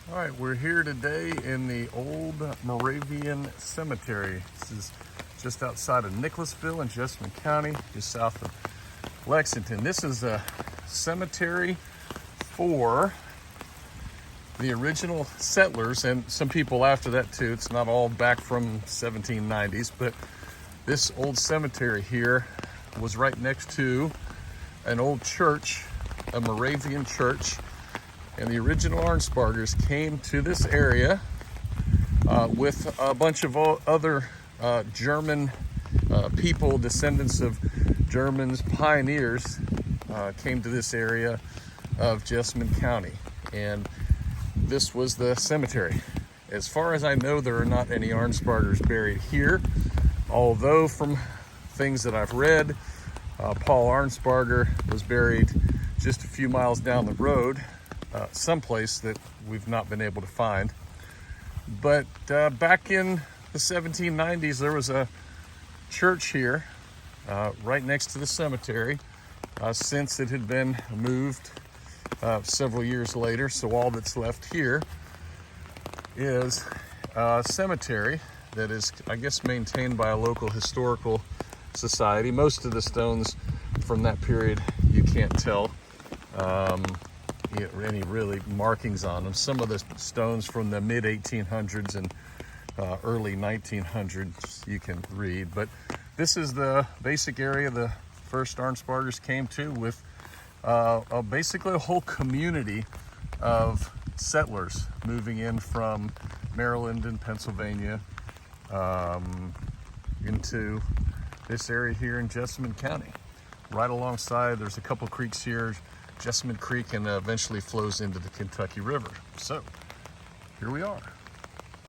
All right, we're here today in the old Moravian cemetery. This is just outside of Nicholasville in Jessamine County, just south of Lexington. This is a cemetery for the original settlers and some people after that too. It's not all back from 1790s, but this old cemetery here was right next to an old church, a Moravian church. And the original Arnspargers came to this area with a bunch of other German people, descendants of Germans, pioneers, came to this area of Jessamine County. And this was the cemetery. As far as I know, there are not any Arnspargers buried here, although from things that I've read, Paul Arnsparger was buried just a few miles down the road, someplace that we've not been able to find. But back in the 1790s, there was a church here right next to the cemetery. Since it had been moved several years later, so all that's left here is a cemetery that is, I guess, maintained by a local historical society. Most of the stones from that period you can't tell any really markings on them. Some of the stones from the mid 1800s and early 1900s you can read, but this is the basic area the first Arnspargers came to, with basically a whole community of settlers moving in from Maryland and Pennsylvania into this area here in Jessamine County. Right alongside, there's a couple creeks here, Jessamine Creek, and eventually flows into the Kentucky River. So here we are.